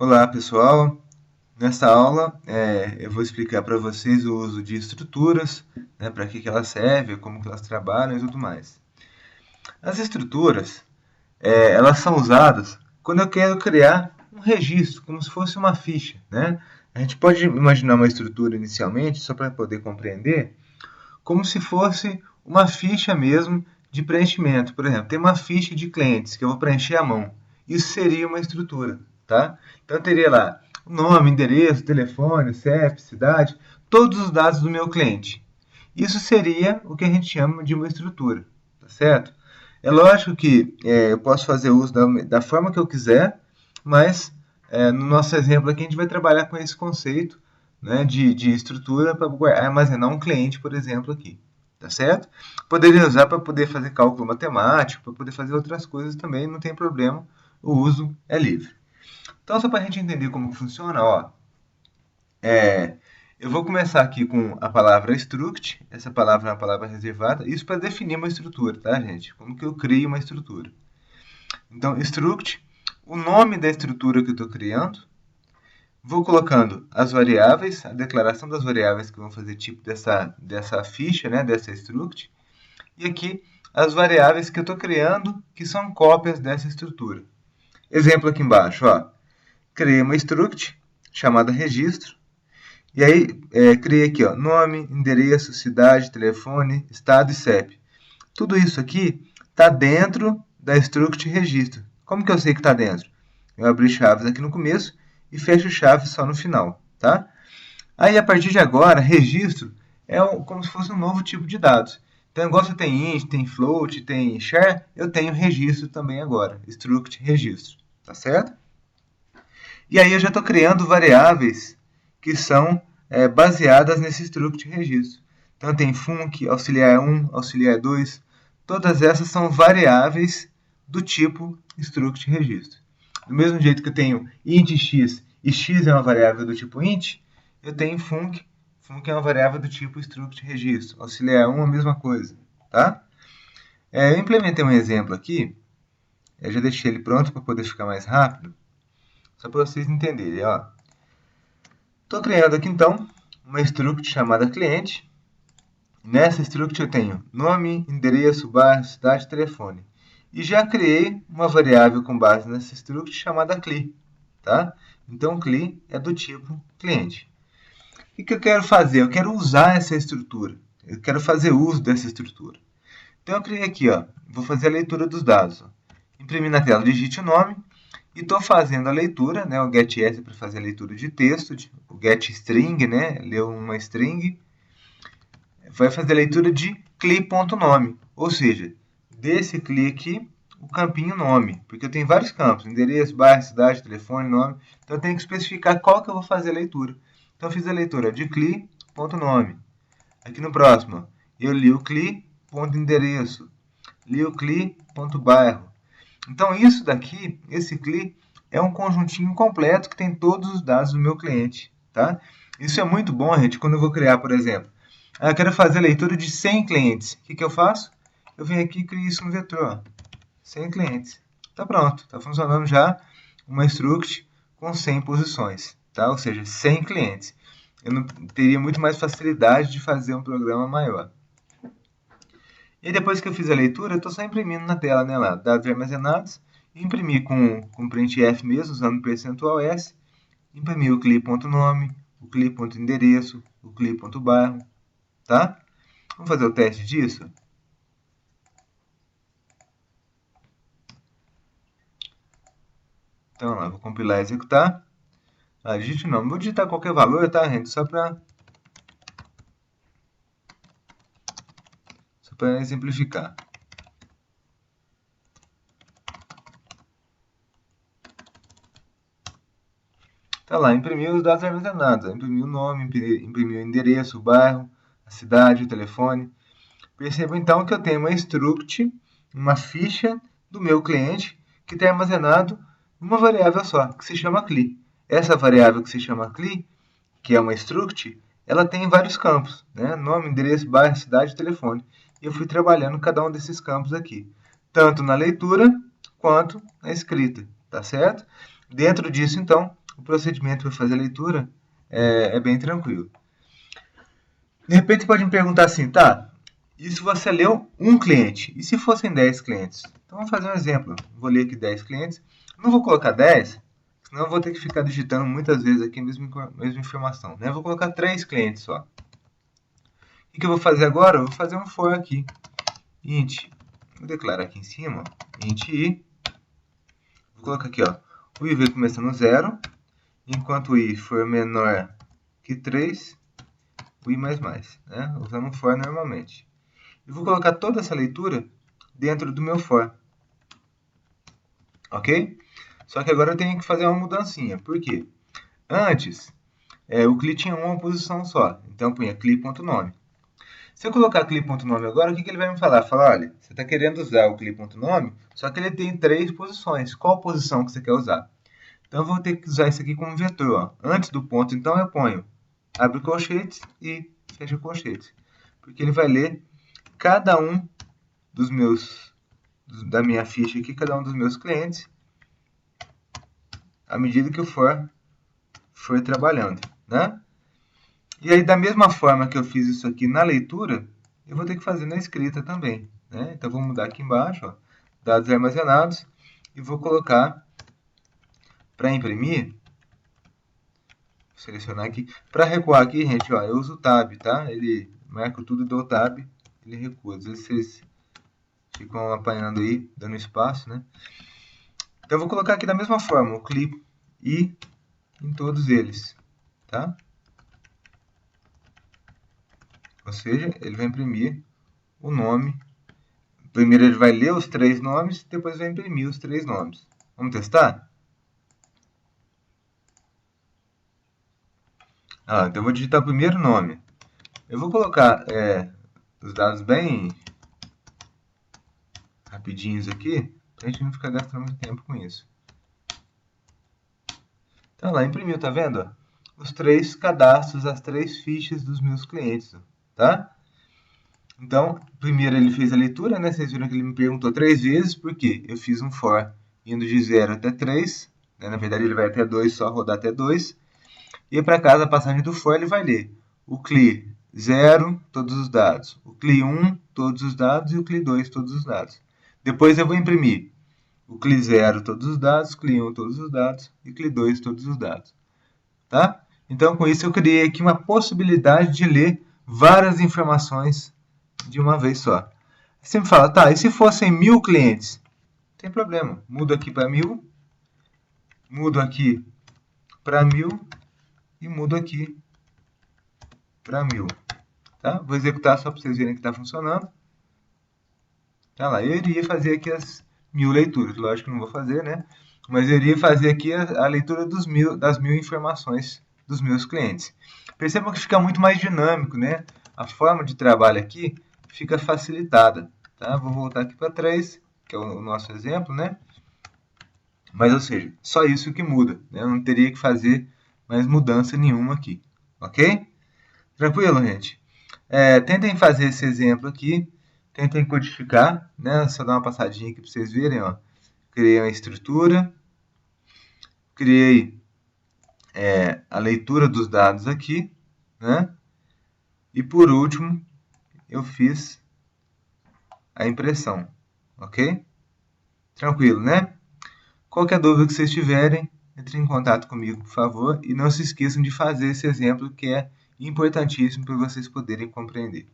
Olá pessoal, nesta aula eu vou explicar para vocês o uso de estruturas, né, para que elas servem, como que elas trabalham e tudo mais. As estruturas elas são usadas quando eu quero criar um registro, como se fosse uma ficha. Né? A gente pode imaginar uma estrutura inicialmente, só para poder compreender, como se fosse uma ficha mesmo de preenchimento. Por exemplo, tem uma ficha de clientes que eu vou preencher à mão. Isso seria uma estrutura. Tá? Então eu teria lá o nome, endereço, telefone, CEP, cidade, todos os dados do meu cliente. Isso seria o que a gente chama de uma estrutura, tá certo? É lógico que eu posso fazer uso da forma que eu quiser, mas no nosso exemplo aqui a gente vai trabalhar com esse conceito, né, de estrutura para armazenar um cliente, por exemplo, aqui, tá certo? Poderia usar para poder fazer cálculo matemático, para poder fazer outras coisas também, não tem problema, o uso é livre. Então, só para a gente entender como funciona, ó, eu vou começar aqui com a palavra struct. Essa palavra é uma palavra reservada. Isso para definir uma estrutura, tá, gente? Como que eu crio uma estrutura. Então, struct, o nome da estrutura que eu estou criando. Vou colocando as variáveis, a declaração das variáveis que vão fazer tipo dessa ficha, né, dessa struct. E aqui, as variáveis que eu estou criando, que são cópias dessa estrutura. Exemplo aqui embaixo, ó. Criei uma struct chamada registro. E aí, criei aqui, ó, nome, endereço, cidade, telefone, estado e CEP. Tudo isso aqui está dentro da struct registro. Como que eu sei que está dentro? Eu abri chaves aqui no começo e fecho chaves só no final, tá? Aí, a partir de agora, registro é como se fosse um novo tipo de dados. Então, igual você tem int, tem float, tem char, eu tenho registro também agora, struct registro, tá certo? E aí eu já estou criando variáveis que são baseadas nesse struct registro. Então tem func, auxiliar 1, auxiliar 2. Todas essas são variáveis do tipo struct registro. Do mesmo jeito que eu tenho int x e x é uma variável do tipo int, eu tenho func. Func é uma variável do tipo struct registro. Auxiliar 1 a mesma coisa. Tá? Eu implementei um exemplo aqui. Eu já deixei ele pronto para poder ficar mais rápido. Só para vocês entenderem. Estou criando aqui então uma struct chamada cliente. Nessa struct eu tenho nome, endereço, bairro, cidade, telefone. E já criei uma variável com base nessa struct chamada cli. Tá? Então cli é do tipo cliente. O que eu quero fazer? Eu quero usar essa estrutura. Eu quero fazer uso dessa estrutura. Então eu criei aqui, ó, vou fazer a leitura dos dados. Ó. Imprimir na tela, digite o nome. E estou fazendo a leitura, né, o getS para fazer a leitura de texto, o getString, né, leu uma string, vai fazer a leitura de cli.nome, ou seja, desse cli aqui, o campinho nome, porque eu tenho vários campos, endereço, bairro, cidade, telefone, nome, então eu tenho que especificar qual que eu vou fazer a leitura. Então eu fiz a leitura de cli.nome. Aqui no próximo, eu li o cli.endereço, li o cli.bairro. Então, isso daqui, esse CLI, é um conjuntinho completo que tem todos os dados do meu cliente. Tá? Isso é muito bom, gente, quando eu vou criar, por exemplo. Eu quero fazer a leitura de 100 clientes. O que eu faço? Eu venho aqui e crio isso no vetor. Ó, 100 clientes. Está pronto. Está funcionando já uma struct com 100 posições. Tá? Ou seja, 100 clientes. Eu não teria muito mais facilidade de fazer um programa maior. E depois que eu fiz a leitura, eu estou só imprimindo na tela, né, lá, dados armazenados, imprimir com printf mesmo, usando percentual %s, imprimir o cli.nome, o cli.endereço, o cli.bairro, tá? Vamos fazer o teste disso? Então, lá, vou compilar e executar. Digite o nome, vou digitar qualquer valor, tá, gente? Só para exemplificar. Tá lá, imprimiu os dados armazenados. Imprimiu o nome, imprimiu o endereço, o bairro, a cidade, o telefone. Perceba então que eu tenho uma struct, uma ficha do meu cliente que está armazenado numa variável só, que se chama cli. Essa variável que se chama cli, que é uma struct, ela tem vários campos, né? Nome, endereço, bairro, cidade, telefone. E eu fui trabalhando cada um desses campos aqui, tanto na leitura quanto na escrita, tá certo? Dentro disso, então, o procedimento para fazer a leitura é bem tranquilo. De repente, você pode me perguntar assim, tá, e se você leu um cliente? E se fossem 10 clientes? Então, vamos fazer um exemplo. Vou ler aqui 10 clientes. Não vou colocar 10, senão eu vou ter que ficar digitando muitas vezes aqui a mesma informação. Né? Eu vou colocar 3 clientes só. O que eu vou fazer agora? Eu vou fazer um for aqui. Int, vou declarar aqui em cima, int i. Vou colocar aqui, ó, o i vai começar no 0, enquanto o i for menor que 3, o i++, né? Usando um for normalmente. E vou colocar toda essa leitura dentro do meu for. Ok? Só que agora eu tenho que fazer uma mudancinha. Por quê? Antes, o cli tinha uma posição só. Então, eu punha cli.nome. Se eu colocar cli.nome agora, o que ele vai me falar? Falar, olha, você está querendo usar o cli.nome, só que ele tem 3 posições. Qual posição que você quer usar? Então, eu vou ter que usar isso aqui como vetor. Ó. Antes do ponto, então, eu ponho abre colchetes e fecha colchetes. Porque ele vai ler cada um da minha ficha aqui, cada um dos meus clientes, à medida que o for trabalhando, né? E aí, da mesma forma que eu fiz isso aqui na leitura, eu vou ter que fazer na escrita também, né? Então, vou mudar aqui embaixo, ó, dados armazenados, e vou colocar para imprimir. Vou selecionar aqui. Para recuar aqui, gente, ó, eu uso o Tab, tá? Ele marca tudo e dou o Tab, ele recua. Às vezes vocês ficam apanhando aí, dando espaço, né? Então, eu vou colocar aqui da mesma forma, o cli i em todos eles, tá? Ou seja, ele vai imprimir o nome. Primeiro ele vai ler os 3 nomes, depois vai imprimir os 3 nomes. Vamos testar? Então eu vou digitar o primeiro nome. Eu vou colocar os dados bem rapidinhos aqui, para a gente não ficar gastando muito tempo com isso. Então lá, imprimiu, tá vendo? Os 3 cadastros, as 3 fichas dos meus clientes, tá? Então, primeiro ele fez a leitura, né? Vocês viram que ele me perguntou 3 vezes, porque eu fiz um for indo de 0 até 3, né? Na verdade ele vai até 2, só rodar até 2. E para casa, a passagem do for, ele vai ler o cli 0, todos os dados, o cli 1, todos os dados, e o cli 2, todos os dados. Depois eu vou imprimir o cli 0, todos os dados, cli 1, todos os dados, e cli 2, todos os dados. Tá? Então, com isso, eu criei aqui uma possibilidade de ler várias informações de uma vez só. Você me fala, tá, e se fossem 1000 clientes? Não tem problema. Mudo aqui para 1000, mudo aqui para 1000 e mudo aqui para 1000. Tá? Vou executar só para vocês verem que está funcionando. Tá lá, eu iria fazer aqui as 1000 leituras. Lógico que não vou fazer, né? Mas eu iria fazer aqui a leitura das 1000 informações dos meus clientes. Percebam que fica muito mais dinâmico, né? A forma de trabalho aqui fica facilitada. Tá? Vou voltar aqui para 3, que é o nosso exemplo, né? Mas, ou seja, só isso que muda. Né? Eu não teria que fazer mais mudança nenhuma aqui. Ok? Tranquilo, gente? Tentem fazer esse exemplo aqui. Tentem codificar. Né? Só dar uma passadinha aqui para vocês verem. Ó. Criei uma estrutura. Criei a leitura dos dados aqui. Né? E, por último, eu fiz a impressão. Ok? Tranquilo, né? Qualquer dúvida que vocês tiverem, entre em contato comigo, por favor. E não se esqueçam de fazer esse exemplo que é importantíssimo para vocês poderem compreender.